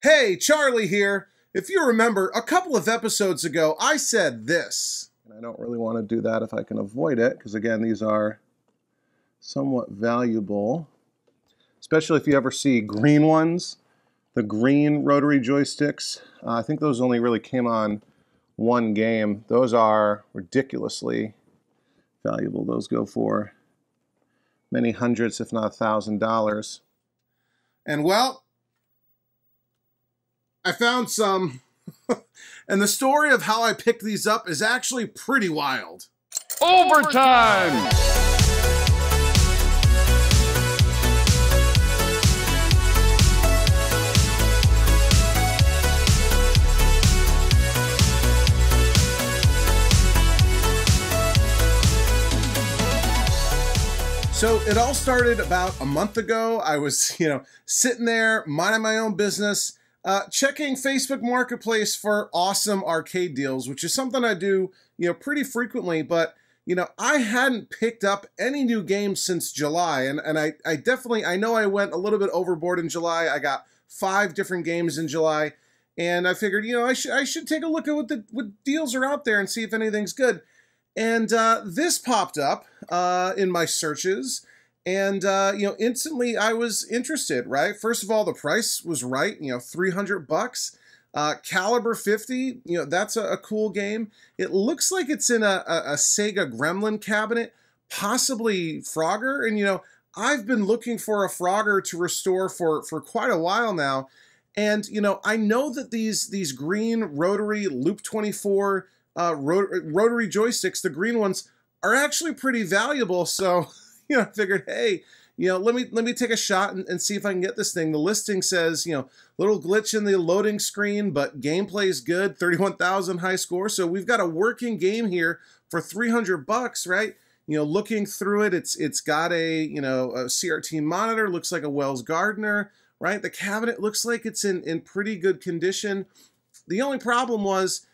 Hey, Charlie here. If you remember, a couple of episodes ago, I said this. And I don't really want to do that if I can avoid it, because again, these are somewhat valuable, especially if you ever see green ones, the green rotary joysticks. I think those only really came on one game. Those are ridiculously valuable. Those go for many hundreds, if not $1,000. And well, I found some, and the story of how I picked these up is actually pretty wild. Overtime! So it all started about a month ago. I was, sitting there minding my own business, checking Facebook Marketplace for awesome arcade deals, which is something I do, pretty frequently. But, I hadn't picked up any new games since July. And I definitely, I know I went a little bit overboard in July. I got 5 different games in July. And I figured, I should take a look at what deals are out there and see if anything's good. And this popped up in my searches, and instantly I was interested. Right, first of all, the price was right. $300. Cal.50. That's a cool game. It looks like it's in a Sega Gremlin cabinet, possibly Frogger. And I've been looking for a Frogger to restore for quite a while now. And I know that these green rotary Loop 24. Rotary joysticks, the green ones, are actually pretty valuable. So, I figured, hey, let me take a shot and see if I can get this thing. The listing says, little glitch in the loading screen, but gameplay is good, 31,000 high score. So we've got a working game here for $300, right? Looking through it, it's got a CRT monitor, looks like a Wells Gardner, right? The cabinet looks like it's in pretty good condition. The only problem was,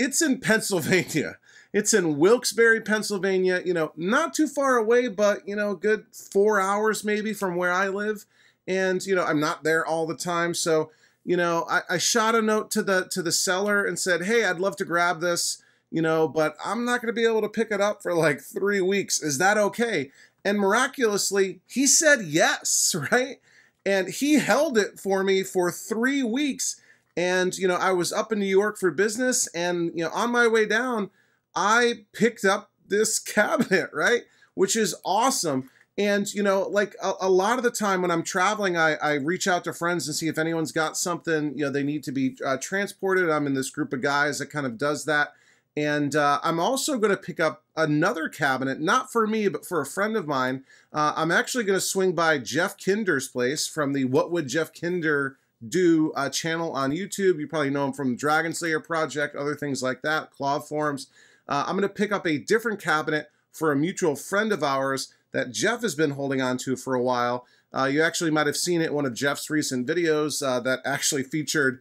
it's in Pennsylvania. It's in Wilkes-Barre, Pennsylvania, not too far away, but, good 4 hours maybe from where I live. And, I'm not there all the time. So, I shot a note to the seller and said, hey, I'd love to grab this, but I'm not going to be able to pick it up for like 3 weeks. Is that okay? And miraculously, he said yes, right? And he held it for me for 3 weeks. And, I was up in New York for business, and, on my way down, I picked up this cabinet, right? Which is awesome. And, like a lot of the time when I'm traveling, I reach out to friends and see if anyone's got something, they need to be transported. I'm in this group of guys that kind of does that. And I'm also going to pick up another cabinet, not for me, but for a friend of mine. I'm actually going to swing by Jeff Kinder's place from the What Would Jeff Kinder Do channel on YouTube. You probably know him from the Dragon Slayer project, other things like that, Claw Forums. I'm going to pick up a different cabinet for a mutual friend of ours that Jeff has been holding on to for a while. You actually might have seen it in one of Jeff's recent videos that actually featured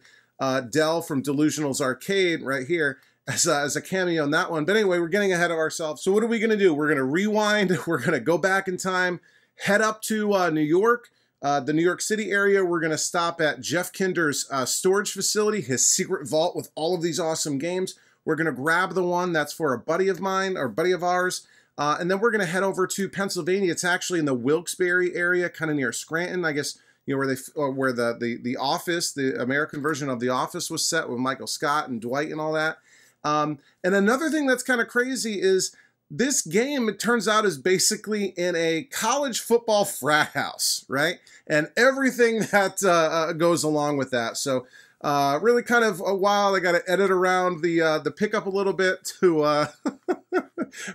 Dell from Delusional's Arcade right here as a cameo in that one. But anyway, we're getting ahead of ourselves. So what are we going to do? We're going to rewind. We're going to go back in time, head up to New York. The New York City area. We're going to stop at Jeff Kinder's storage facility, his secret vault with all of these awesome games. We're going to grab the one that's for a buddy of mine, or buddy of ours, and then we're going to head over to Pennsylvania. It's actually in the Wilkes-Barre area, kind of near Scranton, I guess, where the Office, the American version of The Office was set with Michael Scott and Dwight and all that. And another thing that's kind of crazy is this game, it turns out, is basically in a college football frat house, right? And everything that goes along with that. So really kind of a while. I got to edit around the pickup a little bit to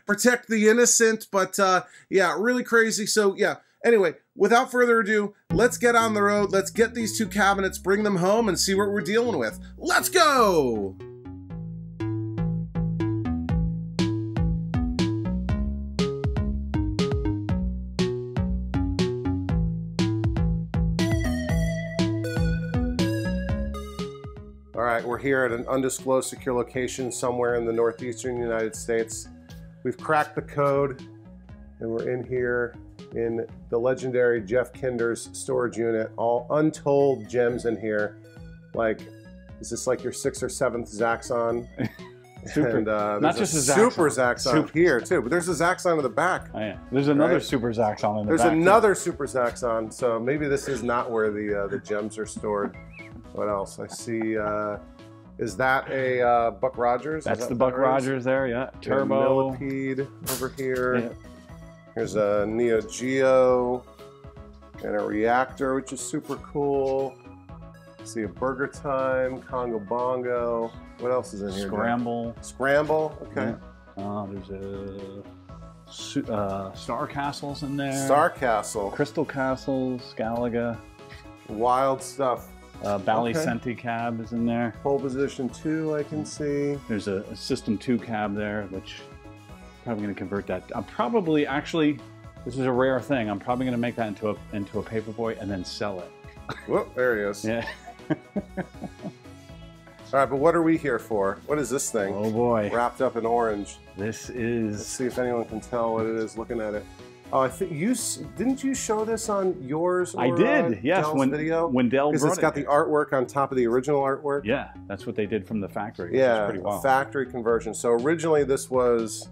protect the innocent. But yeah, really crazy. So yeah, anyway, without further ado, let's get on the road. Let's get these 2 cabinets, bring them home, and see what we're dealing with. Let's go! All right, we're here at an undisclosed secure location somewhere in the northeastern United States. We've cracked the code, and we're in here in the legendary Jeff Kinder's storage unit. All untold gems in here. Like, is this like your 6th or 7th Zaxxon? Super. And Not just a super Zaxxon. Zaxxon here too, but there's a Zaxxon in the back. Oh, yeah. There's another Right? super Zaxxon in the There's back. another super Zaxxon, so maybe this is not where the gems are stored. What else? I see. Is that a Buck Rogers? That's the Buck Rogers there, yeah. Turbo. Millipede over here. Yeah. Here's a Neo Geo and a reactor, which is super cool. See a Burger Time, Congo Bongo. What else is in here? Scramble. Scramble, okay. Yeah. There's a Star Castles in there. Star Castle. Crystal Castles, Galaga. Wild stuff. Bally Senti cab is in there. Pole position 2, I can see. There's a System 2 cab there, which I'm probably going to convert that. I'm probably, actually, this is a rare thing. I'm probably going to make that into a paperboy and then sell it. Whoop, there he is. Yeah. All right, but what are we here for? What is this thing? Oh boy. Wrapped up in orange. This is... Let's see if anyone can tell what it is looking at it. Oh, I think didn't you show this on yours? Or, I did, yes. Dell's video? When Dell brought it. Because it's got the artwork on top of the original artwork. Yeah, that's what they did from the factory. Which Yeah, is pretty wild. factory conversion. So originally this was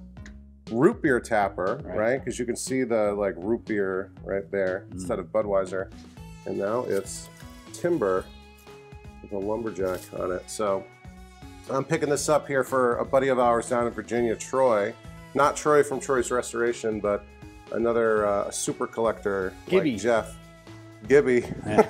root beer tapper, right? Because you can see the like root beer right there instead of Budweiser, and now it's timber with a lumberjack on it. So I'm picking this up here for a buddy of ours down in Virginia, Troy. Not Troy from Troy's Restoration, but another super collector Gibby. like Jeff. Gibby. Yeah.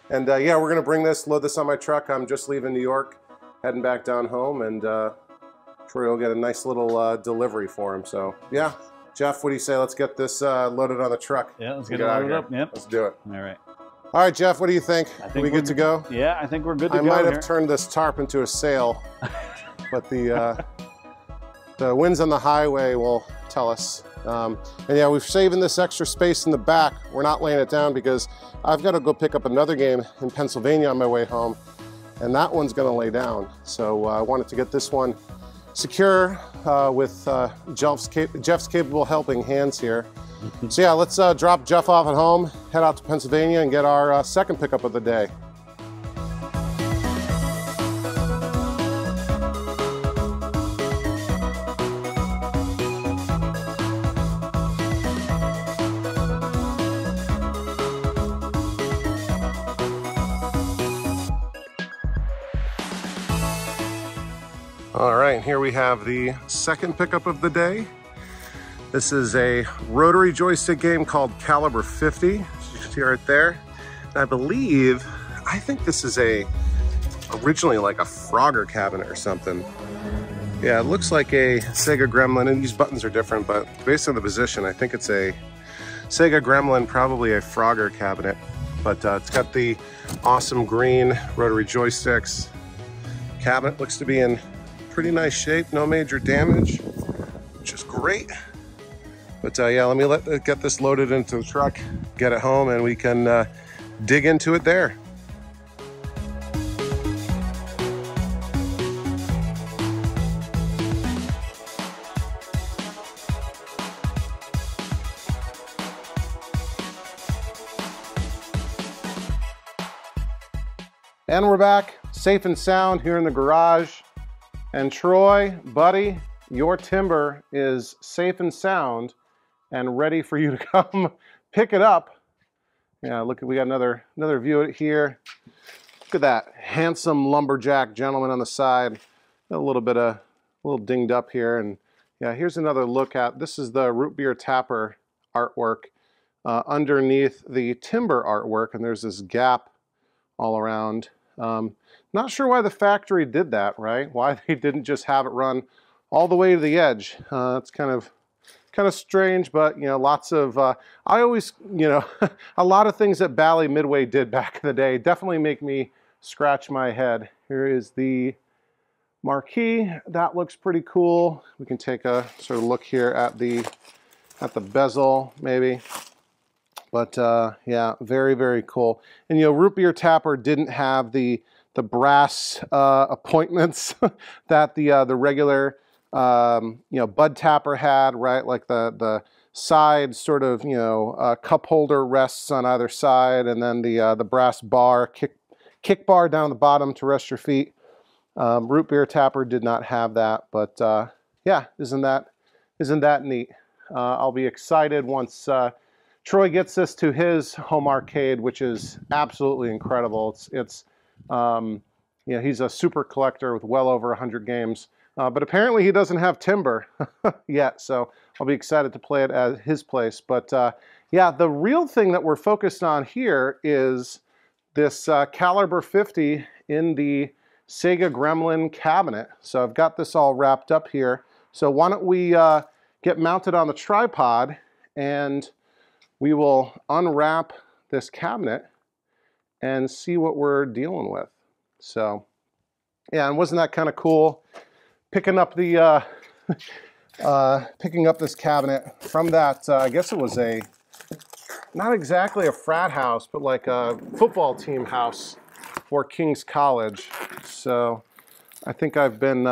And yeah, we're gonna bring this, load this on my truck. I'm just leaving New York, heading back down home, and Troy will get a nice little delivery for him. So yeah, Jeff, what do you say? Let's get this loaded on the truck. Yeah, let's get it loaded up. Yep. Let's do it. All right. All right, Jeff, what do you think? Are we good to go? Yeah, I think we're good to I go. might have here. turned this tarp into a sail, but the winds on the highway will tell us. And yeah, we've saving this extra space in the back. We're not laying it down because I've got to go pick up another game in Pennsylvania on my way home, and that one's going to lay down. So I wanted to get this one secure with Jeff's capable helping hands here. So yeah, let's drop Jeff off at home, head out to Pennsylvania, and get our second pickup of the day. All right, here we have the second pickup of the day. This is a rotary joystick game called Cal50, as you can see right there. And I think this is originally like a Frogger cabinet or something. Yeah, it looks like a Sega Gremlin, and these buttons are different, but based on the position, I think it's a Sega Gremlin, probably a Frogger cabinet. But it's got the awesome green rotary joysticks. Cabinet looks to be in pretty nice shape, no major damage, which is great. But yeah, let me get this loaded into the truck, get it home, and we can dig into it there. And we're back, safe and sound here in the garage. And Troy, buddy, your timber is safe and sound and ready for you to come pick it up. Yeah, look, we got another view of it here. Look at that handsome lumberjack gentleman on the side. A little dinged up here. And yeah, here's another look at, this is the root beer tapper artwork underneath the timber artwork. And there's this gap all around. Not sure why the factory did that, right? Why they didn't just have it run all the way to the edge. It's kind of strange, but you know, lots of I always, you know, a lot of things that Bally Midway did back in the day definitely make me scratch my head. Here is the marquee. That looks pretty cool. We can take a sort of look here at the bezel maybe. But yeah, very, very cool. And you know, root beer tapper didn't have the brass appointments that the regular you know, bud tapper had, right? Like the side sort of, you know, cup holder rests on either side, and then the brass bar kick bar down the bottom to rest your feet. Root beer tapper did not have that, but yeah, isn't that neat? I'll be excited once Troy gets this to his home arcade, which is absolutely incredible. It's you know, he's a super collector with well over 100 games, but apparently he doesn't have timber yet, so I'll be excited to play it at his place. But yeah, the real thing that we're focused on here is this Cal.50 in the Sega Gremlin cabinet. So I've got this all wrapped up here. So why don't we get mounted on the tripod and we will unwrap this cabinet and see what we're dealing with. So yeah, and wasn't that kind of cool picking up the picking up this cabinet from that I guess it was a, not exactly a frat house, but like a football team house for King's College. So I think I've been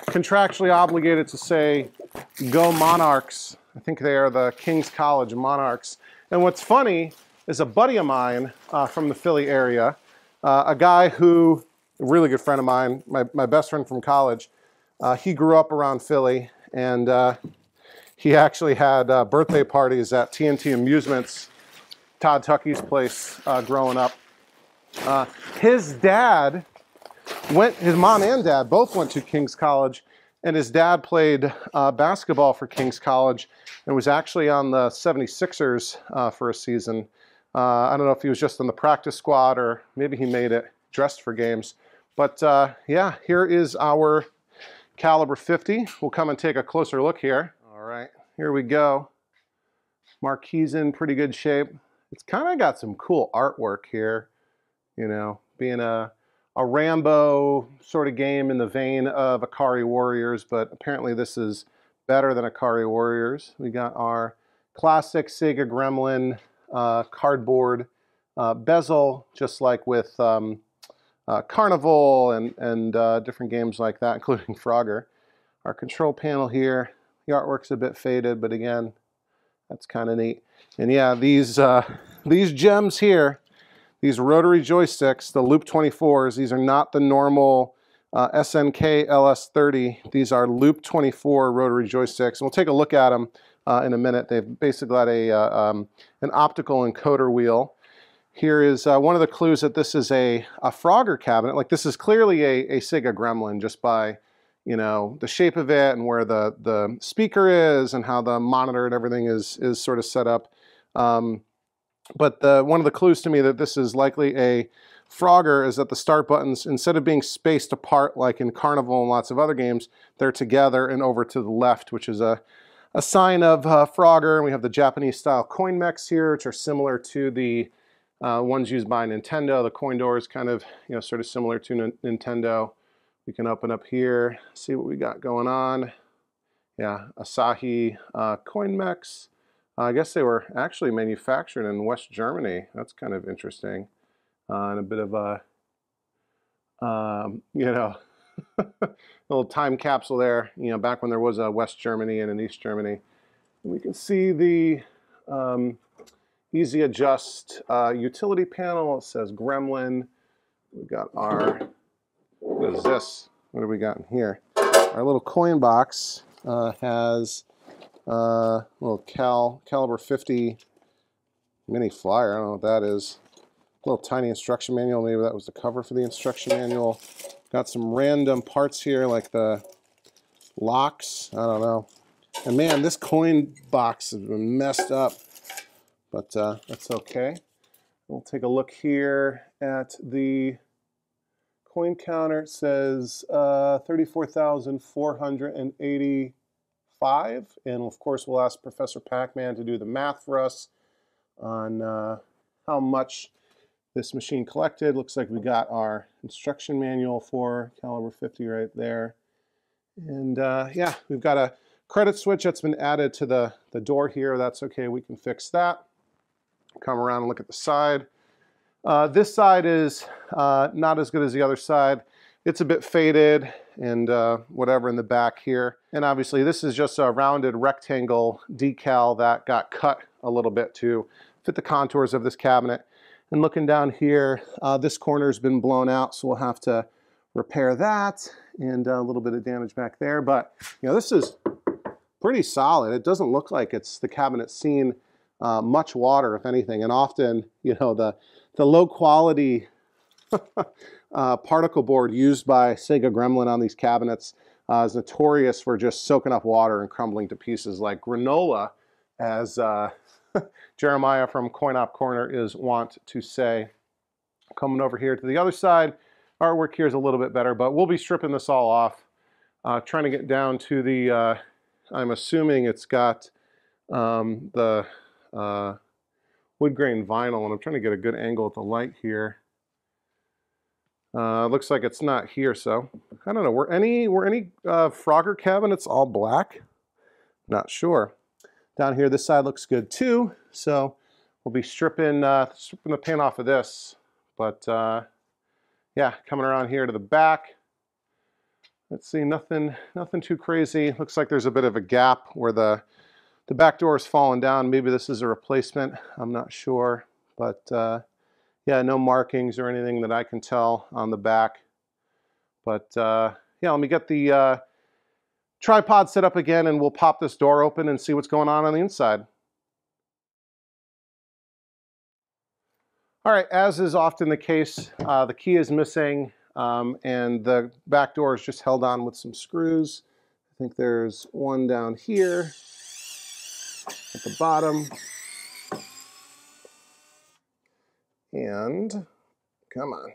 contractually obligated to say, go Monarchs. I think they are the King's College Monarchs. And what's funny is a buddy of mine from the Philly area, a guy who, a really good friend of mine, my best friend from college, he grew up around Philly, and he actually had birthday parties at TNT Amusements, Todd Tuckey's place, growing up. His dad his mom and dad both went to King's College, and his dad played basketball for King's College and was actually on the 76ers for a season. I don't know if he was just on the practice squad or maybe he made it dressed for games. But yeah, here is our Cal.50. We'll come and take a closer look here. All right, here we go. Marquee's in pretty good shape. It's kind of got some cool artwork here, you know, being a Rambo sort of game in the vein of Akari Warriors, but apparently this is better than Akari Warriors. We got our classic Sega Gremlin cardboard bezel, just like with Carnival and different games like that, including Frogger. Our control panel here, the artwork's a bit faded, but again, that's kind of neat. And yeah, these gems here, these rotary joysticks, the Loop 24s, these are not the normal SNK LS30. These are Loop 24 rotary joysticks. And we'll take a look at them in a minute. They've basically got an optical encoder wheel. Here is one of the clues that this is a Frogger cabinet. Like, this is clearly a Sega Gremlin just by, you know, the shape of it and where the speaker is and how the monitor and everything is sort of set up. But one of the clues to me that this is likely a Frogger is that the start buttons, instead of being spaced apart like in Carnival and lots of other games, they're together and over to the left, which is a sign of Frogger. And we have the Japanese style coin mechs here, which are similar to the ones used by Nintendo. The coin door is kind of, you know, sort of similar to Nintendo. We can open up here, see what we got going on. Yeah, Asahi coin mechs. I guess they were actually manufactured in West Germany. That's kind of interesting. And a bit of a, you know, little time capsule there, you know, back when there was a West Germany and an East Germany. And we can see the easy adjust utility panel. It says Gremlin. We've got our, what is this? What do we got in here? Our little coin box has little Cal.50 mini flyer. I don't know what that is. Little tiny instruction manual. Maybe that was the cover for the instruction manual. Got some random parts here like the locks. I don't know. And man, this coin box has been messed up, but that's okay. We'll take a look here at the coin counter. It says 34,485. And of course, we'll ask Professor Pac-Man to do the math for us on how much this machine collected. Looks like we got our instruction manual for Cal.50 right there. And yeah, we've got a credit switch that's been added to the door here. That's okay, we can fix that. Come around and look at the side. This side is not as good as the other side. It's a bit faded and whatever in the back here. And obviously this is just a rounded rectangle decal that got cut a little bit to fit the contours of this cabinet. And looking down here, this corner's been blown out, so we'll have to repair that, and a little bit of damage back there. But you know, this is pretty solid. It doesn't look like it's the cabinet's seen much water, if anything. And often, you know, the low quality particle board used by Sega Gremlin on these cabinets is notorious for just soaking up water and crumbling to pieces like granola, as Jeremiah from Coin Op Corner is wont to say. Coming over here to the other side, artwork here is a little bit better, but we'll be stripping this all off, trying to get down to the, I'm assuming it's got the wood grain vinyl, and I'm trying to get a good angle at the light here. Looks like it's not here, so I don't know. Were any Frogger cabinets all black? Not sure. Down here, this side looks good too, so we'll be stripping the paint off of this. But yeah, coming around here to the back. Let's see, nothing too crazy. Looks like there's a bit of a gap where the back door is fallen down. Maybe this is a replacement. I'm not sure, but yeah, no markings or anything that I can tell on the back. But yeah, let me get the tripod set up again, and we'll pop this door open and see what's going on the inside. All right, as is often the case, the key is missing, and the back door is just held on with some screws. I think there's one down here at the bottom. And, come on,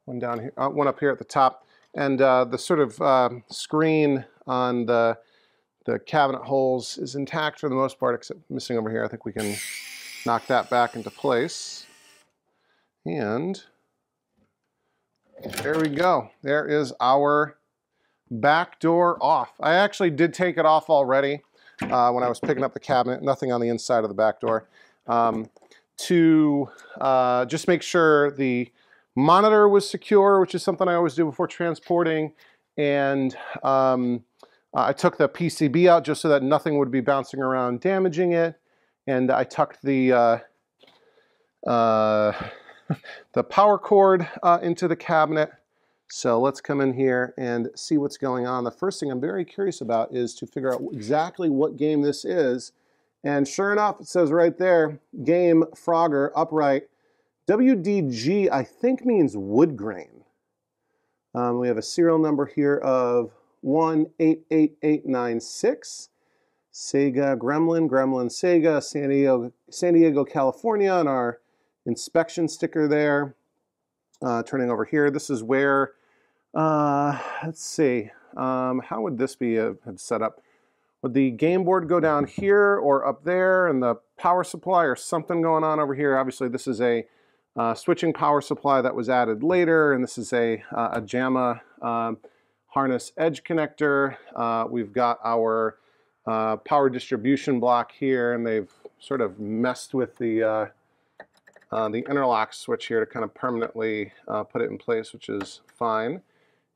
one down here, one up here at the top. And the sort of screen on the cabinet holes is intact for the most part, except missing over here. I think we can knock that back into place. And there we go. There is our back door off. I actually did take it off already when I was picking up the cabinet. Nothing on the inside of the back door. To just make sure the monitor was secure, which is something I always do before transporting. And I took the PCB out just so that nothing would be bouncing around damaging it. And I tucked the power cord into the cabinet. So let's come in here and see what's going on. The first thing I'm very curious about is to figure out exactly what game this is. And sure enough, it says right there, game Frogger upright. WDG, I think, means wood grain. We have a serial number here of 188896. Sega Gremlin, Sega, San Diego, California, and our inspection sticker there. Turning over here, this is where, let's see, how would this be set up? Would the game board go down here or up there, and the power supply or something going on over here? Obviously, this is a switching power supply that was added later, and this is a JAMA harness edge connector. We've got our power distribution block here, and they've sort of messed with the interlock switch here to kind of permanently put it in place, which is fine.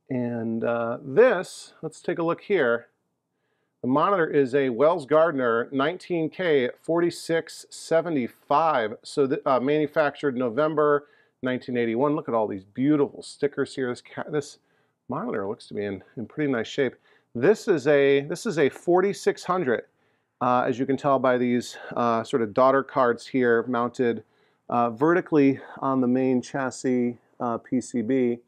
And this, let's take a look here. The monitor is a Wells Gardner 19K 4675, so manufactured November 1981. Look at all these beautiful stickers here. This monitor looks to be in pretty nice shape. This is a 4600, as you can tell by these sort of daughter cards here mounted vertically on the main chassis PCB.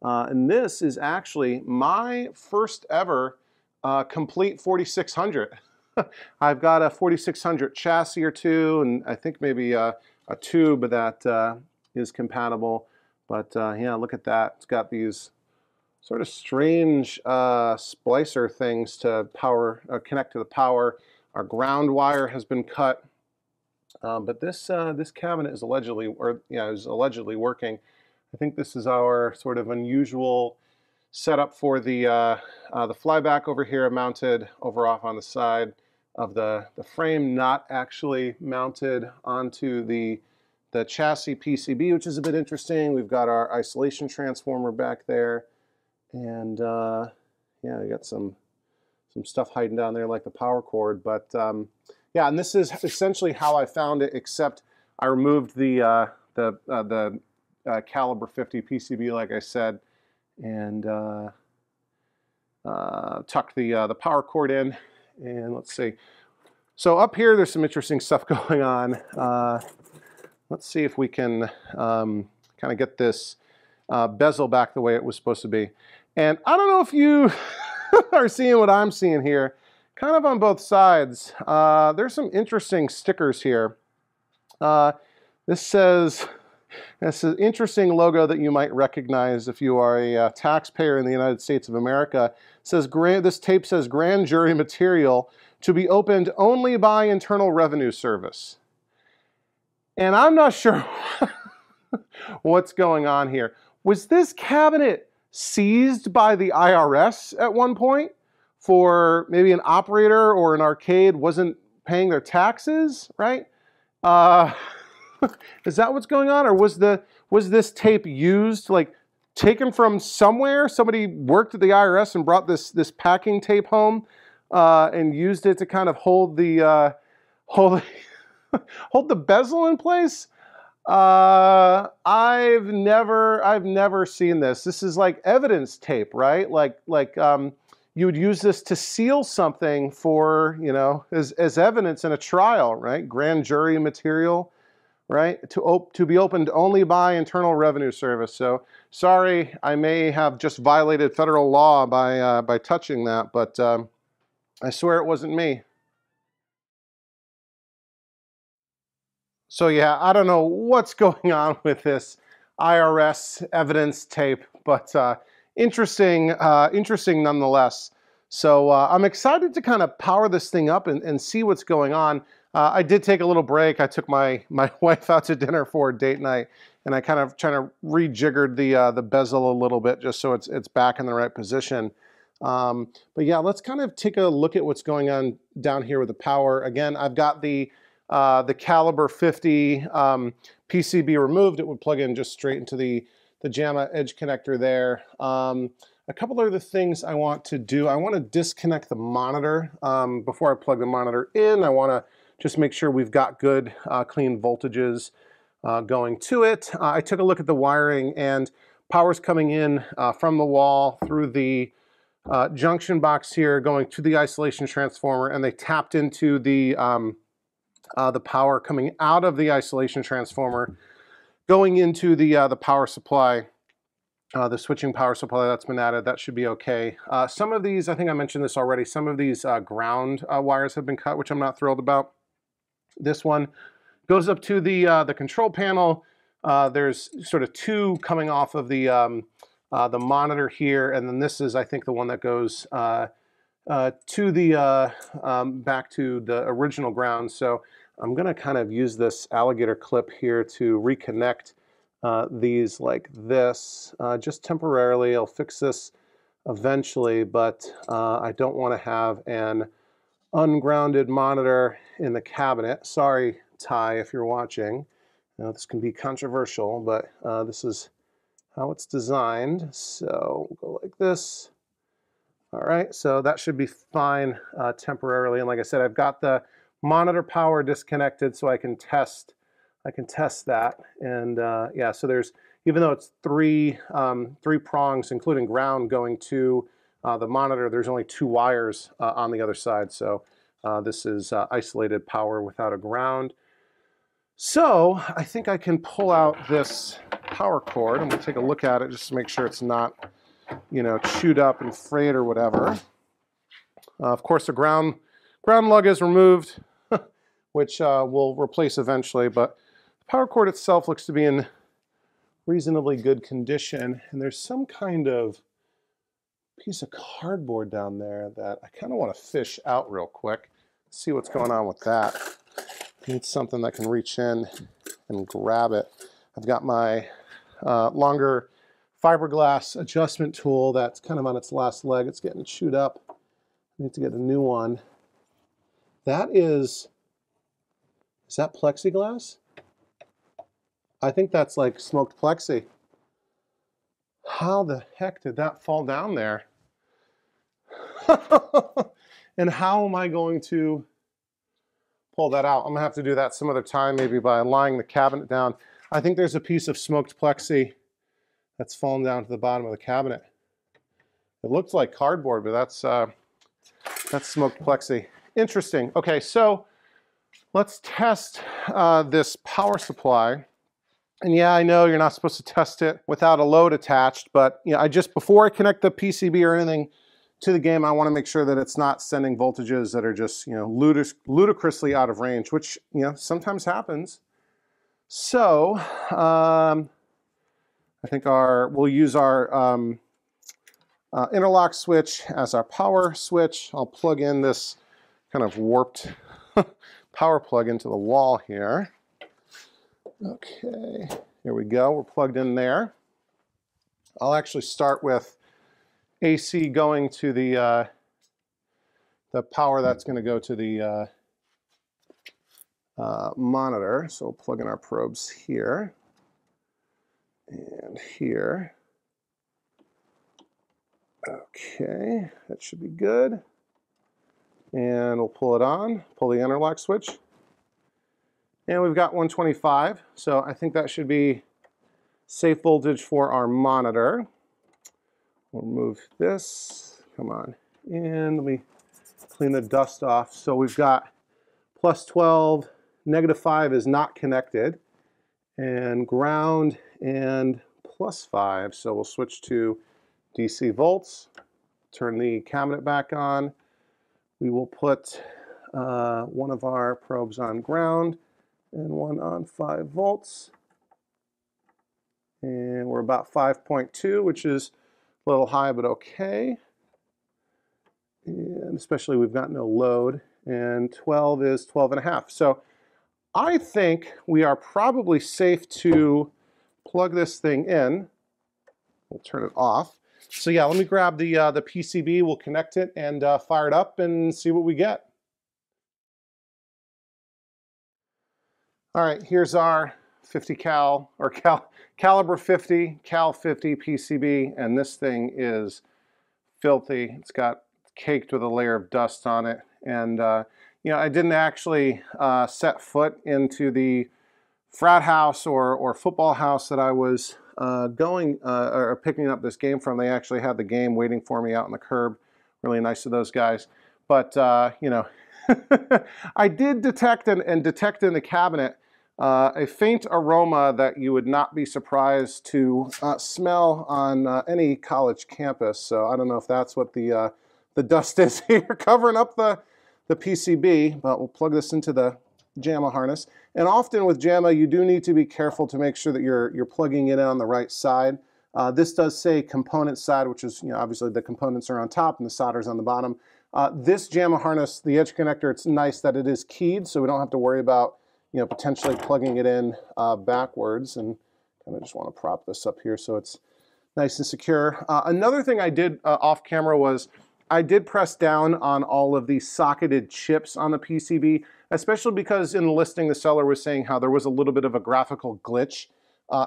And this is actually my first ever complete 4600. I've got a 4600 chassis or two, and I think maybe a tube that is compatible. But yeah, look at that. It's got these sort of strange splicer things to power, connect to the power. Our ground wire has been cut. But this cabinet is allegedly, is allegedly working. I think this is our sort of unusual setup for the flyback over here, mounted over off on the side of the frame, not actually mounted onto the chassis PCB, which is a bit interesting. We've got our isolation transformer back there, and yeah, we got some stuff hiding down there like the power cord, but yeah, and this is essentially how I found it, except I removed the Cal50 PCB, like I said, and tucked the power cord in. And let's see. So up here, there's some interesting stuff going on. Let's see if we can kind of get this bezel back the way it was supposed to be. And I don't know if you are seeing what I'm seeing here. Kind of on both sides. There's some interesting stickers here. This is an interesting logo that you might recognize if you are a taxpayer in the United States of America. It says, this tape says grand jury material to be opened only by Internal Revenue Service. And I'm not sure what's going on here. Was this cabinet seized by the IRS at one point for maybe an operator or an arcade wasn't paying their taxes, right? Is that what's going on? Or was this tape used, like taken from somewhere? Somebody worked at the IRS and brought this packing tape home and used it to kind of hold the hold the bezel in place? I've never seen this. This is like evidence tape, right? Like you would use this to seal something for, you know, as evidence in a trial, right? Grand jury material, right? To be opened only by Internal Revenue Service. So sorry, I may have just violated federal law by touching that, but I swear it wasn't me. So yeah, I don't know what's going on with this IRS evidence tape, but interesting nonetheless. So I'm excited to kind of power this thing up and see what's going on. I did take a little break. I took my wife out to dinner for a date night, and I kind of trying to rejiggered the bezel a little bit just so it's back in the right position. But yeah, let's kind of take a look at what's going on down here with the power. Again, I've got the Cal50 PCB removed. It would plug in just straight into the JAMA edge connector there. A couple other things I want to do. I want to disconnect the monitor before I plug the monitor in. I want to just make sure we've got good clean voltages going to it. I took a look at the wiring, and power's coming in from the wall through the junction box here going to the isolation transformer, and they tapped into the power coming out of the isolation transformer, going into the power supply, the switching power supply that's been added. That should be okay. Some of these, I think I mentioned this already, some of these ground wires have been cut, which I'm not thrilled about. This one goes up to the control panel. There's sort of two coming off of the monitor here, and then this is, I think, the one that goes to the back to the original ground. So I'm going to kind of use this alligator clip here to reconnect these like this, just temporarily. I'll fix this eventually, but I don't want to have an ungrounded monitor in the cabinet. Sorry, Ty, if you're watching. You know, this can be controversial, but this is how it's designed. So we'll go like this. All right, so that should be fine temporarily. And like I said, I've got the monitor power disconnected so I can test that. And yeah, so there's, even though it's three prongs, including ground going to the monitor, there's only two wires on the other side. So this is isolated power without a ground. So I think I can pull out this power cord, and we'll take a look at it just to make sure it's not, you know, chewed up and frayed or whatever. Of course, the ground lug is removed, which we'll replace eventually, but the power cord itself looks to be in reasonably good condition, and there's some kind of piece of cardboard down there that I kind of want to fish out real quick, see what's going on with that. Need something that can reach in and grab it. I've got my longer fiberglass adjustment tool that's kind of on its last leg. It's getting chewed up. I need to get a new one. That is that plexiglass? I think that's like smoked plexi. How the heck did that fall down there? And how am I going to pull that out. I'm gonna have to do that some other time, maybe by lying the cabinet down. I think there's a piece of smoked plexi that's fallen down to the bottom of the cabinet. It looks like cardboard, but that's smoked plexi. Interesting. Okay, so let's test this power supply. And yeah, I know you're not supposed to test it without a load attached, but you know, before I connect the PCB or anything to the game, I want to make sure that it's not sending voltages that are just, you know, ludicrously out of range, which, you know, sometimes happens. So I think we'll use our interlock switch as our power switch. I'll plug in this kind of warped power plug into the wall here. Okay, here we go. We're plugged in there. I'll actually start with AC going to the power that's going to go to the monitor. So we'll plug in our probes here and here. Okay, that should be good. And we'll pull it on, pull the interlock switch. And we've got 125, so I think that should be safe voltage for our monitor. We'll remove this, come on in, let me clean the dust off. So we've got plus 12, negative 5 is not connected, and ground and plus 5. So we'll switch to DC volts, turn the cabinet back on. We will put one of our probes on ground and one on 5 volts. And we're about 5.2, which is a little high, but okay. And especially we've got no load. And 12 is 12.5. So I think we are probably safe to plug this thing in. We'll turn it off. So yeah, let me grab the PCB, we'll connect it and fire it up and see what we get. All right, here's our 50 cal, or caliber 50, Cal50 PCB, and this thing is filthy. It's got caked with a layer of dust on it. And you know, I didn't actually set foot into the frat house or football house that I was or picking up this game from. They actually had the game waiting for me out on the curb. Really nice of those guys. But you know, I did detect and detect in the cabinet a faint aroma that you would not be surprised to smell on any college campus. So I don't know if that's what the dust is here covering up the PCB, but we'll plug this into the JAMA harness. And often with JAMA, you do need to be careful to make sure that you're plugging it in on the right side. This does say component side, which is, you know, obviously the components are on top and the solder's on the bottom. This JAMA harness, the edge connector, it's nice that it is keyed, so we don't have to worry about, you know, potentially plugging it in backwards. And kind of just want to prop this up here so it's nice and secure. Another thing I did off camera was I did press down on all of these socketed chips on the PCB, especially because in the listing the seller was saying how there was a little bit of a graphical glitch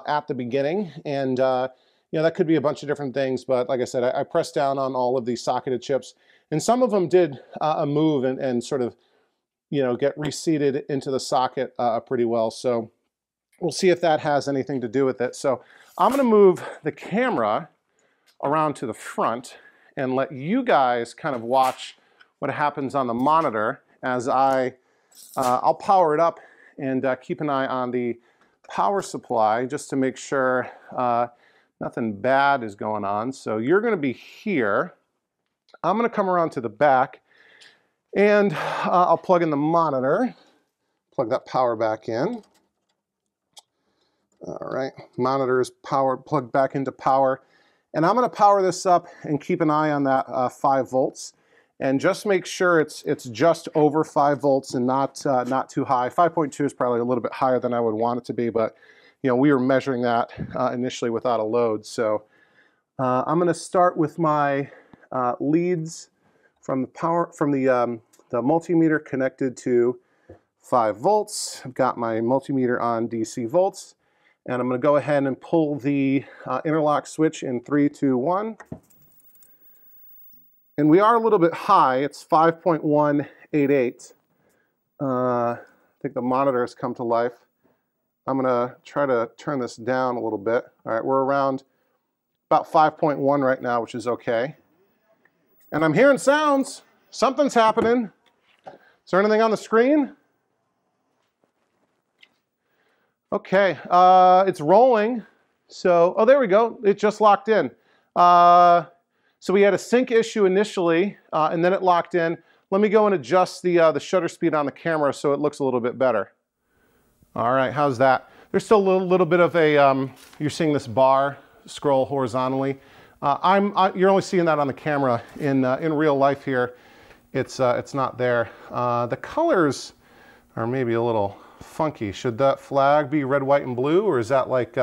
at the beginning. And you know, that could be a bunch of different things, but like I said, I pressed down on all of these socketed chips, and some of them did move and sort of, you know, get reseated into the socket pretty well. So we'll see if that has anything to do with it. So I'm going to move the camera around to the front and let you guys kind of watch what happens on the monitor as I'll power it up and keep an eye on the power supply just to make sure nothing bad is going on. So you're going to be here. I'm going to come around to the back and I'll plug in the monitor, plug that power back in. All right, monitor is powered, plugged back into power. And I'm going to power this up and keep an eye on that 5 volts. And just make sure it's just over 5 volts and not too high. 5.2 is probably a little bit higher than I would want it to be, but you know, we were measuring that initially without a load. So I'm going to start with my leads from the multimeter connected to 5 volts. I've got my multimeter on DC volts, and I'm going to go ahead and pull the interlock switch in 3, 2, 1. And we are a little bit high. It's 5.188. I think the monitor has come to life. I'm gonna try to turn this down a little bit. All right, we're around about 5.1 right now, which is okay. And I'm hearing sounds. Something's happening. Is there anything on the screen? Okay, it's rolling. So, oh, there we go. It just locked in. So we had a sync issue initially, and then it locked in. Let me go and adjust the shutter speed on the camera so it looks a little bit better. All right, how's that? There's still a little bit of a, you're seeing this bar scroll horizontally. You're only seeing that on the camera. In real life here, it's not there. The colors are maybe a little funky. Should that flag be red, white, and blue, or is that like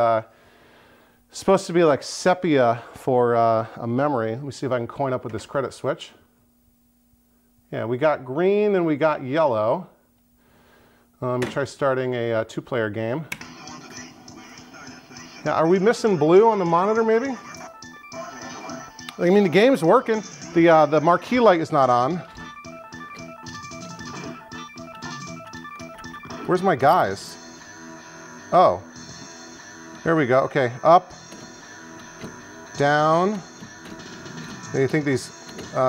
supposed to be like sepia for a memory? Let me see if I can coin up with this credit switch. Yeah, we got green and we got yellow. Let me try starting a two-player game. Now, are we missing blue on the monitor, maybe? I mean, the game's working. The marquee light is not on. Where's my guys? Oh, there we go. Okay, up, down. Do you think these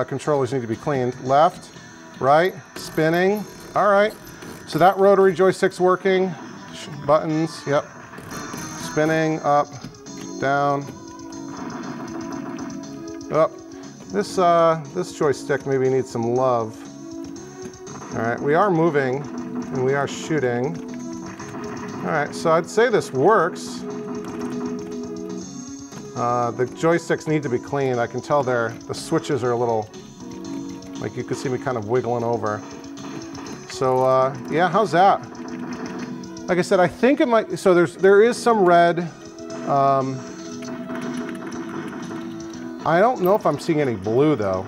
controllers need to be cleaned? Left, right, spinning. All right. So that rotary joystick's working. Buttons, yep. Spinning, up, down. Up. This joystick maybe needs some love. All right, we are moving and we are shooting. All right, so I'd say this works. The joysticks need to be cleaned. I can tell the switches are a little, like you could see me kind of wiggling over. So yeah, how's that? Like I said, I think it might, so there is some red. I don't know if I'm seeing any blue though.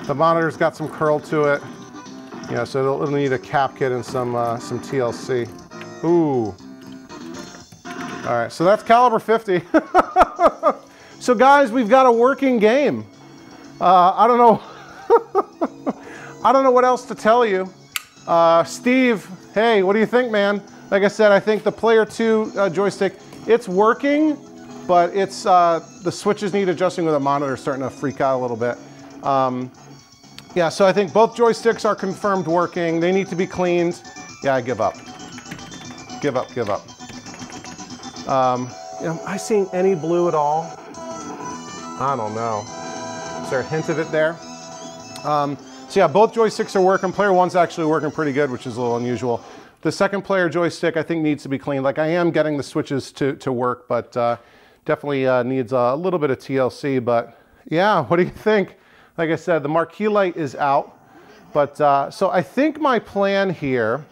The monitor's got some curl to it. Yeah, so it'll need a cap kit and some TLC. Ooh. All right, so that's Cal.50. So guys, we've got a working game. I don't know. I don't know what else to tell you. Steve, hey, what do you think, man? Like I said, I think the Player 2 joystick, it's working, but it's the switches need adjusting with the monitor starting to freak out a little bit. Yeah, so I think both joysticks are confirmed working. They need to be cleaned. Yeah, I give up. Give up, give up. Am I seeing any blue at all? I don't know. Is there a hint of it there? So yeah, both joysticks are working. Player 1's actually working pretty good, which is a little unusual. The second player joystick I think needs to be cleaned. Like I am getting the switches to work, but definitely needs a little bit of TLC. But yeah, what do you think? Like I said, the marquee light is out. But so I think my plan here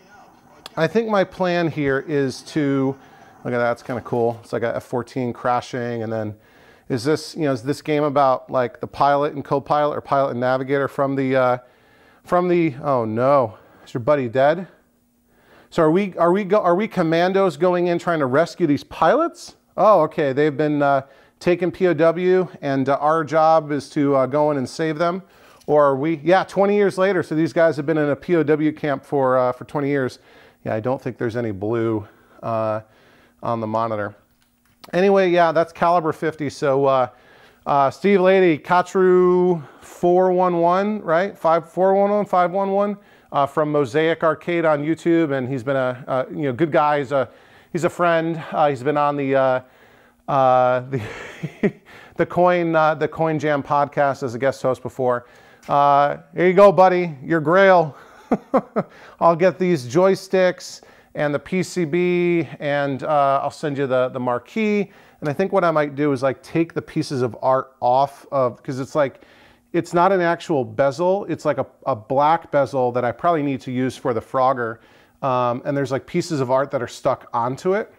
is to, look at that, it's kind of cool. It's like a F-14 crashing, and then is this, is this game about like the pilot and co-pilot or pilot and navigator from the, oh no, is your buddy dead? So are we commandos going in trying to rescue these pilots? Oh, okay, they've been taken POW, and our job is to go in and save them. Or are we, yeah, 20 years later, so these guys have been in a POW camp for 20 years. Yeah, I don't think there's any blue on the monitor. Anyway, yeah, that's Cal.50. So Steve Lady, Katru 411, right? 411, 511 from Mosaic Arcade on YouTube, and he's been a good guy. He's a friend. He's been on the Coin Jam podcast as a guest host before. Here you go, buddy. Your grail. I'll get these joysticks and the PCB, and I'll send you the marquee. And I think what I might do is like take the pieces of art off of, because it's like, it's not an actual bezel. It's like a black bezel that I probably need to use for the Frogger. And there's like pieces of art that are stuck onto it.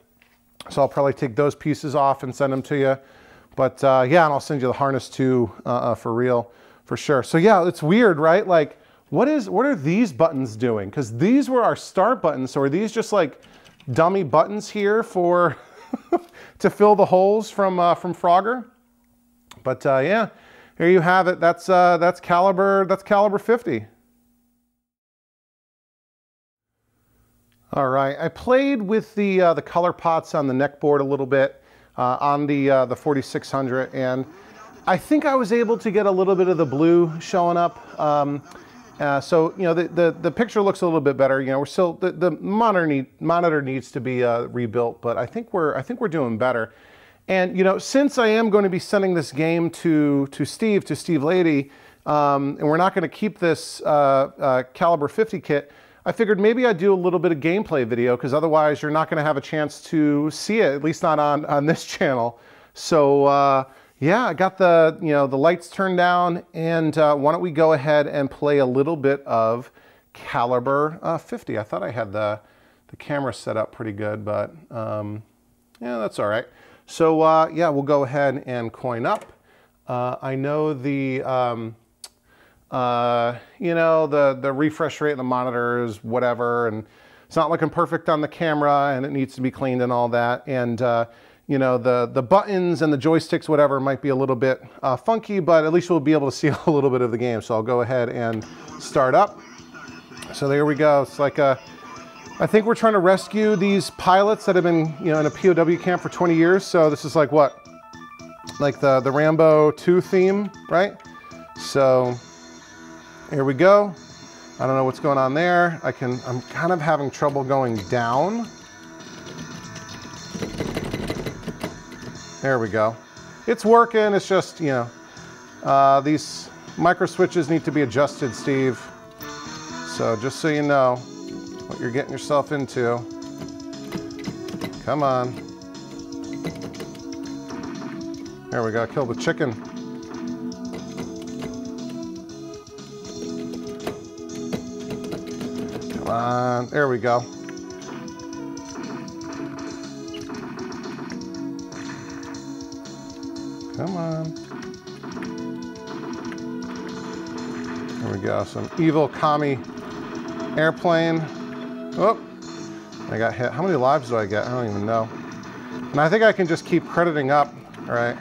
So I'll probably take those pieces off and send them to you. But yeah, and I'll send you the harness too, for real, for sure. So yeah, it's weird, right? Like, what are these buttons doing? Because these were our start buttons. So are these just like dummy buttons here for to fill the holes from Frogger? But yeah, there you have it. That's Cal.50. All right, I played with the color pots on the neck board a little bit on the 4600, and I think I was able to get a little bit of the blue showing up. So you know, the picture looks a little bit better. You know, we're still the monitor needs to be rebuilt, but I think we're doing better. And you know, since I am going to be sending this game to Steve Lady, and we're not going to keep this caliber 50 kit, I figured maybe I'd do a little bit of gameplay video, because otherwise you're not going to have a chance to see it, at least not on this channel. So yeah, I got the lights turned down, and why don't we go ahead and play a little bit of caliber 50. I thought I had the camera set up pretty good, but yeah, that's all right. So yeah, we'll go ahead and coin up. I know the you know, the refresh rate of the monitor is whatever, and it's not looking perfect on the camera, and it needs to be cleaned and all that. And you know, the buttons and the joysticks, whatever, might be a little bit funky, but at least we'll be able to see a little bit of the game. So I'll go ahead and start up. So there we go. It's like I think we're trying to rescue these pilots that have been, you know, in a POW camp for 20 years. So this is like what? Like the Rambo 2 theme, right? So here we go. I don't know what's going on there. I'm kind of having trouble going down. There we go. It's working. It's just, you know, these micro switches need to be adjusted, Steve. So just so you know what you're getting yourself into. Come on. There we go. Kill the chicken. Come on. There we go. Come on. There we go. Some evil commie airplane. Oh, I got hit. How many lives do I get? I don't even know. And I think I can just keep crediting up. All right.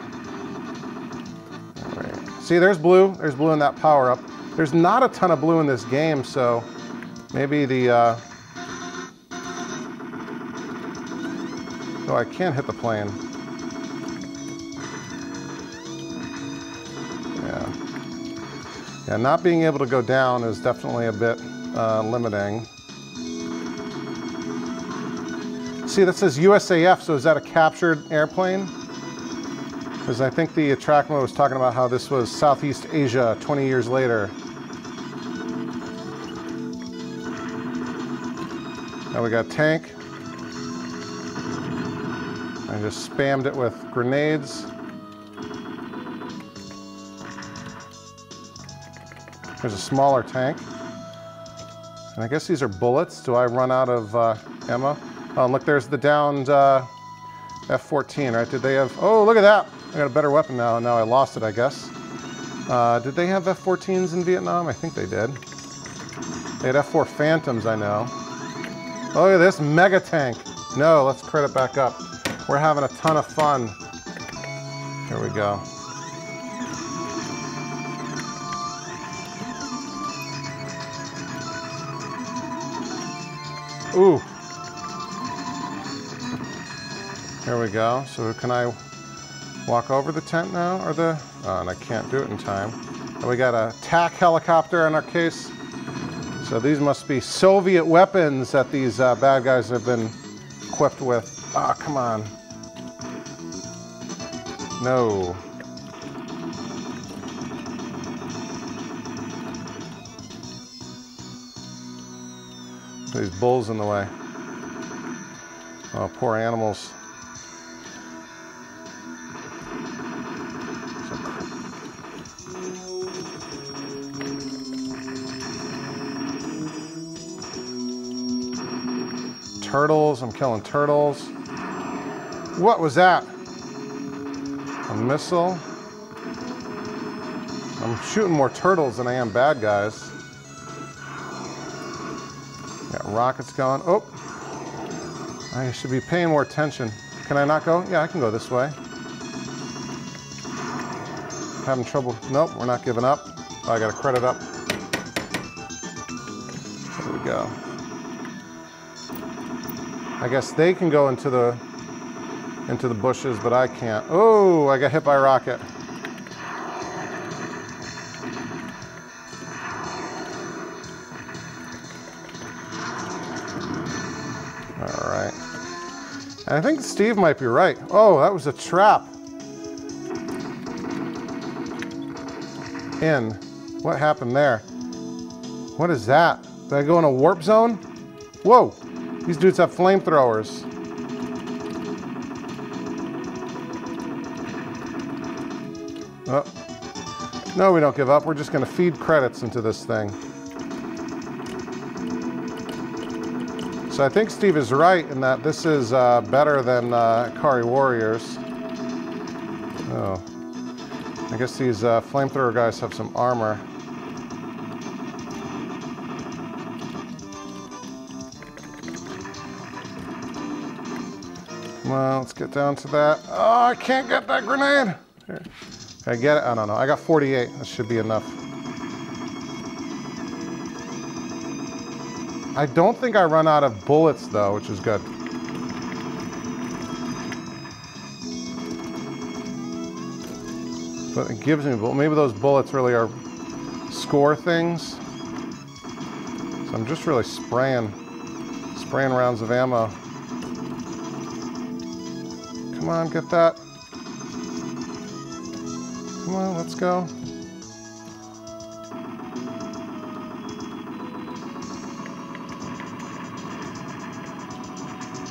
All right. See, there's blue. There's blue in that power up. There's not a ton of blue in this game, so maybe the... Oh, I can't hit the plane. Yeah, not being able to go down is definitely a bit limiting. See, that says USAF, so is that a captured airplane? Because I think the TrackMo was talking about how this was Southeast Asia 20 years later. Now we got tank. I just spammed it with grenades. There's a smaller tank. And I guess these are bullets. Do I run out of ammo? Oh, and look, there's the downed F-14, right? Did they have... Oh, look at that! I got a better weapon now. Now I lost it, I guess. Did they have F-14s in Vietnam? I think they did. They had F-4 Phantoms, I know. Oh, look at this mega tank. No, let's credit back up. We're having a ton of fun. Here we go. Ooh. Here we go. So can I walk over the tent now, or the... Oh, and I can't do it in time. And we got a TAC helicopter in our case. So these must be Soviet weapons that these bad guys have been equipped with. Ah, come on. No. These bulls in the way. Oh, poor animals. Turtles, I'm killing turtles. What was that? A missile? I'm shooting more turtles than I am bad guys. Got rockets going. Oh, I should be paying more attention. Can I not go? Yeah, I can go this way. Having trouble. Nope, we're not giving up. Oh, I got to credit up. There we go. I guess they can go into the bushes, but I can't. Oh, I got hit by a rocket. All right. I think Steve might be right. Oh, that was a trap. What happened there? What is that? Did I go in a warp zone? Whoa, these dudes have flamethrowers. Oh, no, we don't give up. We're just gonna feed credits into this thing. So I think Steve is right in that this is better than Kari Warriors. Oh, I guess these flamethrower guys have some armor. Come on, let's get down to that. Oh, I can't get that grenade. Here. Can I get it? I don't know. I got 48. That should be enough. I don't think I run out of bullets though, which is good. But it gives me, maybe those bullets really are score things. So I'm just really spraying rounds of ammo. Come on, get that. Come on, let's go.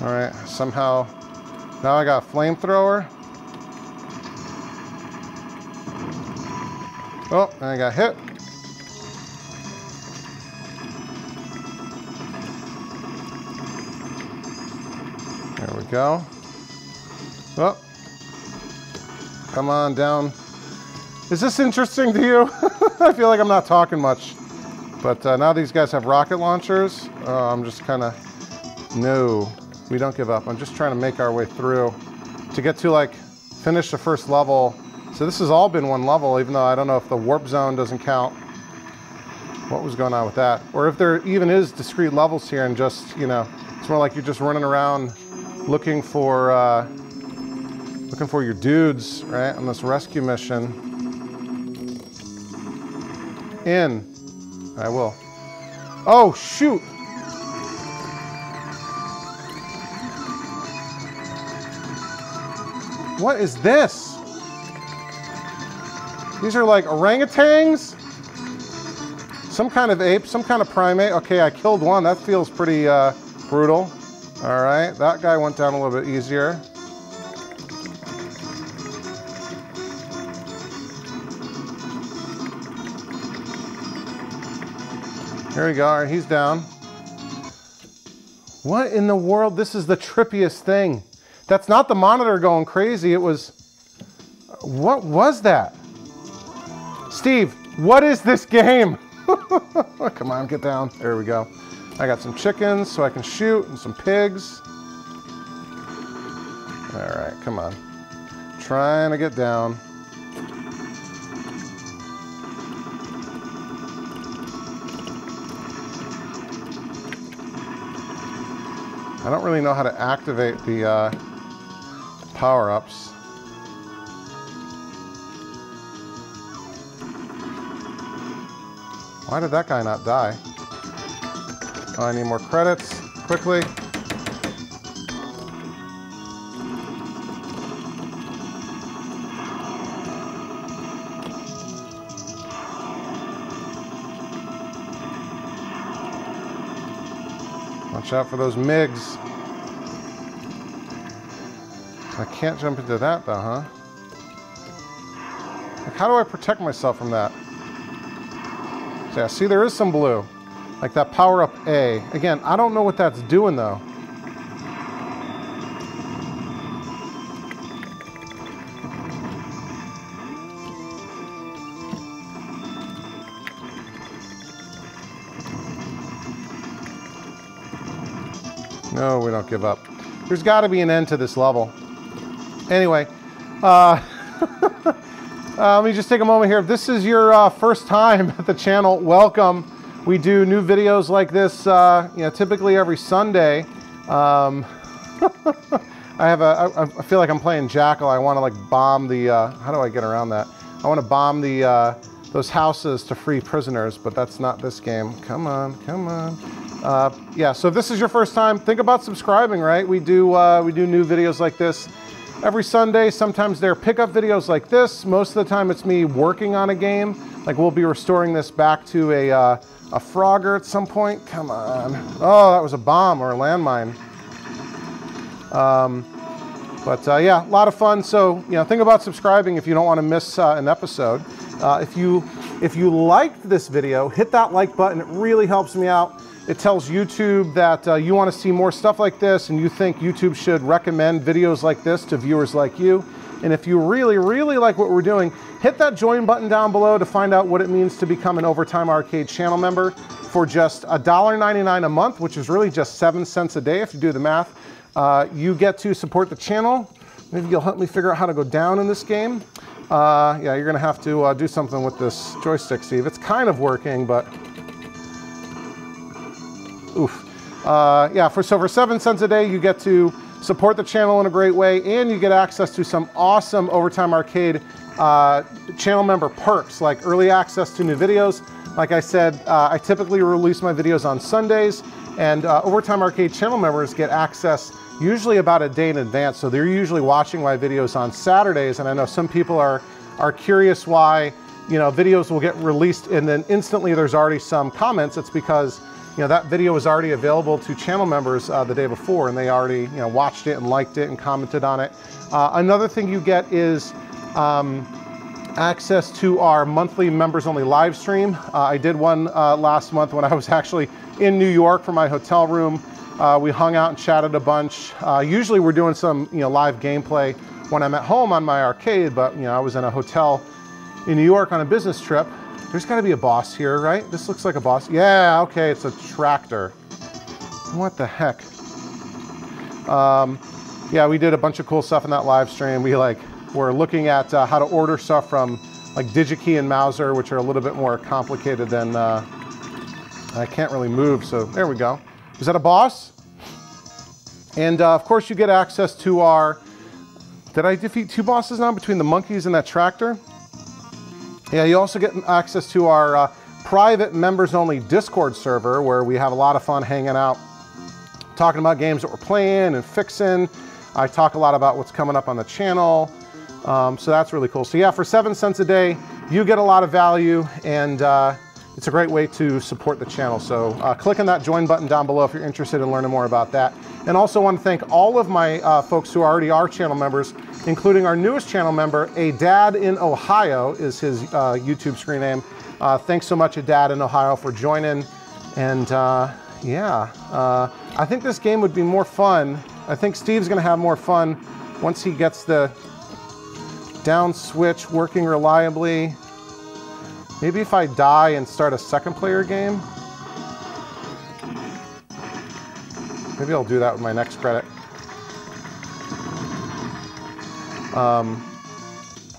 All right, somehow, now I got a flamethrower. Oh, and I got hit. There we go. Oh, come on down. Is this interesting to you? I feel like I'm not talking much. But now these guys have rocket launchers. I'm just kind of, no, we don't give up. I'm just trying to make our way through to get to like finish the first level. So this has all been one level, even though I don't know if the warp zone doesn't count. What was going on with that? Or if there even is discrete levels here and just, you know, it's more like you're just running around looking for your dudes, right, on this rescue mission. I will. Oh, shoot! What is this? These are like orangutans? Some kind of ape, some kind of primate. Okay, I killed one. That feels pretty brutal. All right, that guy went down a little bit easier. Here we go, all right, he's down. What in the world? This is the trippiest thing. That's not the monitor going crazy, it was, what was that? Steve, what is this game? Come on, get down. There we go. I got some chickens so I can shoot and some pigs. All right, come on. Trying to get down. I don't really know how to activate the power-ups. Why did that guy not die? Oh, I need more credits, quickly. Watch out for those MiGs. I can't jump into that though, huh? Like, how do I protect myself from that? So yeah, see, there is some blue. Like that power up A. Again, I don't know what that's doing though. No, we don't give up. There's got to be an end to this level. Anyway, let me just take a moment here. If this is your first time at the channel, welcome. We do new videos like this, you know, typically every Sunday. I feel like I'm playing Jackal. I want to like bomb the, how do I get around that? I want to bomb the, those houses to free prisoners, but that's not this game. Come on, come on. Yeah, so if this is your first time, think about subscribing, right? We do new videos like this every Sunday. Sometimes they're pickup videos like this. Most of the time it's me working on a game. Like we'll be restoring this back to a Frogger at some point. Come on. Oh, that was a bomb or a landmine. Yeah, a lot of fun. So, you know, think about subscribing if you don't want to miss an episode. If you liked this video, hit that like button. It really helps me out. It tells YouTube that you want to see more stuff like this and you think YouTube should recommend videos like this to viewers like you. And if you really, really like what we're doing, hit that join button down below to find out what it means to become an Overtime Arcade channel member for just $1.99 a month, which is really just 7 cents a day if you do the math. You get to support the channel. Maybe you'll help me figure out how to go down in this game. Yeah, you're gonna have to do something with this joystick, Steve. It's kind of working, but oof. Yeah, for 7 cents a day, you get to support the channel in a great way, and you get access to some awesome Overtime Arcade channel member perks, like early access to new videos. Like I said, I typically release my videos on Sundays, and Overtime Arcade channel members get access usually about a day in advance, so they're usually watching my videos on Saturdays, and I know some people are curious why, you know, videos will get released and then instantly there's already some comments. It's because, you know, that video was already available to channel members the day before, and they already, you know, watched it and liked it and commented on it. Another thing you get is access to our monthly members only live stream. I did one last month when I was actually in New York from my hotel room. We hung out and chatted a bunch. Usually we're doing some, you know, live gameplay when I'm at home on my arcade, but, you know, I was in a hotel in New York on a business trip. There's got to be a boss here, right? This looks like a boss. Yeah, okay, it's a tractor. What the heck? Yeah, we did a bunch of cool stuff in that live stream. We were looking at how to order stuff from like DigiKey and Mauser, which are a little bit more complicated than, I can't really move, so there we go. Is that a boss? And of course you get access to our, did I defeat 2 bosses now between the monkeys and that tractor? Yeah, you also get access to our private members only Discord server where we have a lot of fun hanging out, talking about games that we're playing and fixing. I talk a lot about what's coming up on the channel. So that's really cool. So yeah, for 7 cents a day, you get a lot of value, and it's a great way to support the channel. So click on that join button down below if you're interested in learning more about that. And also want to thank all of my folks who already are channel members, including our newest channel member, A Dad in Ohio is his YouTube screen name. Thanks so much, A Dad in Ohio, for joining. And yeah, I think this game would be more fun. I think Steve's gonna have more fun once he gets the down switch working reliably. Maybe if I die and start a second player game. Maybe I'll do that with my next credit.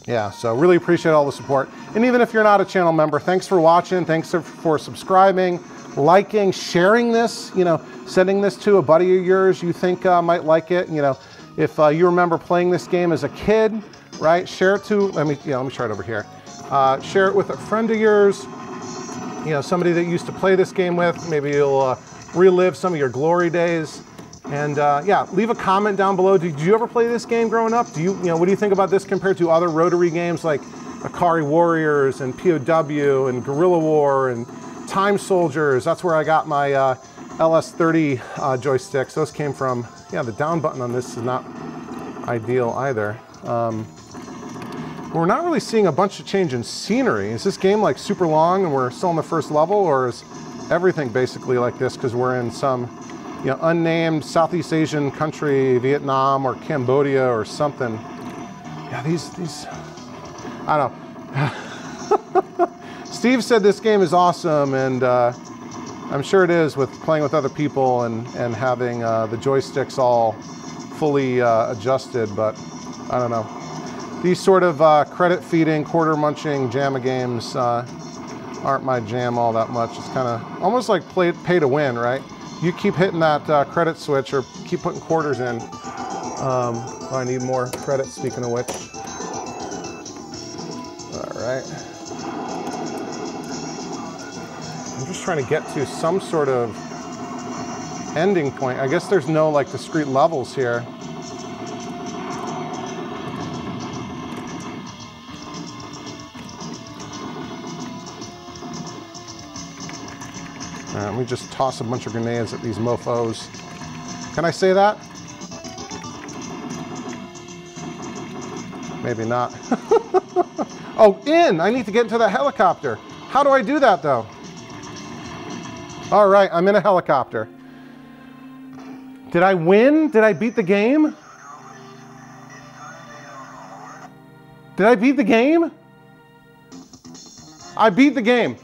Yeah, so really appreciate all the support. And even if you're not a channel member, thanks for watching. Thanks for subscribing, liking, sharing this, you know, sending this to a buddy of yours you think might like it. You know, if you remember playing this game as a kid, right? Share it to, let me try it over here. Share it with a friend of yours, you know, somebody that you used to play this game with. Maybe you'll relive some of your glory days. And yeah, leave a comment down below. Did you ever play this game growing up? You know, what do you think about this compared to other rotary games like Akari Warriors and POW and Guerrilla War and Time Soldiers? That's where I got my LS30 joysticks. Those came from, yeah, the down button on this is not ideal either. We're not really seeing a bunch of change in scenery. Is this game like super long and we're still on the first level, or is everything basically like this because we're in some, you know, unnamed Southeast Asian country, Vietnam or Cambodia or something? Yeah, these I don't know. Steve said this game is awesome, and I'm sure it is with playing with other people and having the joysticks all fully adjusted, but I don't know. These sort of credit feeding, quarter munching JAMA games aren't my jam all that much. It's kind of almost like pay to win, right? You keep hitting that credit switch or keep putting quarters in. I need more credit, speaking of which. All right. I'm just trying to get to some sort of ending point. I guess there's no like discrete levels here. All right, let me just toss a bunch of grenades at these mofos. Can I say that? Maybe not. Oh, I need to get into the helicopter. How do I do that though? All right, I'm in a helicopter. Did I win? Did I beat the game? Did I beat the game? I beat the game.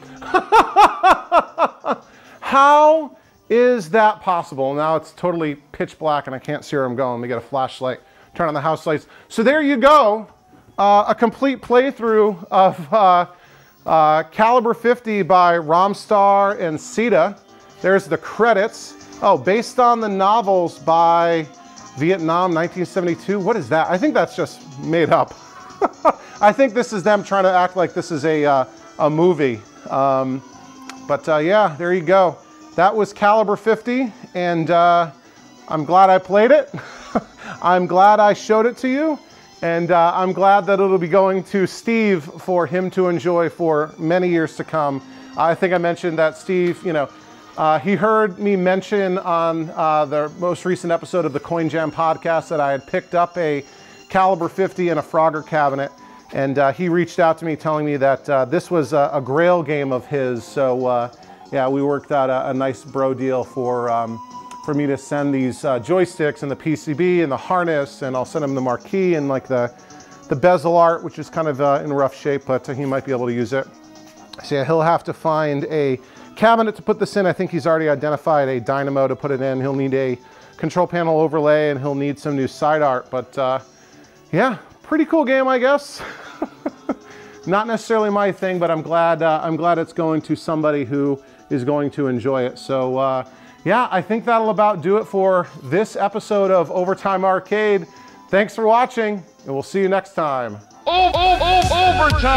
How is that possible? Now it's totally pitch black and I can't see where I'm going. Let me get a flashlight, turn on the house lights. So there you go, a complete playthrough of Cal50 by Romstar and Sita. There's the credits. Oh, based on the novels by Vietnam, 1972. What is that? I think that's just made up. I think this is them trying to act like this is a movie. Yeah, there you go. That was Cal50, and I'm glad I played it. I'm glad I showed it to you, and I'm glad that it'll be going to Steve for him to enjoy for many years to come. I think I mentioned that Steve, you know, he heard me mention on the most recent episode of the Coin Jam podcast that I had picked up a Cal50 in a Frogger cabinet. And he reached out to me telling me that this was a grail game of his. So yeah, we worked out a nice bro deal for me to send these joysticks and the PCB and the harness, and I'll send him the marquee and like the bezel art, which is kind of in rough shape, but he might be able to use it. So yeah, he'll have to find a cabinet to put this in. I think he's already identified a dynamo to put it in. He'll need a control panel overlay and he'll need some new side art, but yeah. Pretty cool game, I guess. Not necessarily my thing, but I'm glad it's going to somebody who is going to enjoy it. So yeah, I think that'll about do it for this episode of Overtime Arcade. Thanks for watching, and we'll see you next time. Overtime!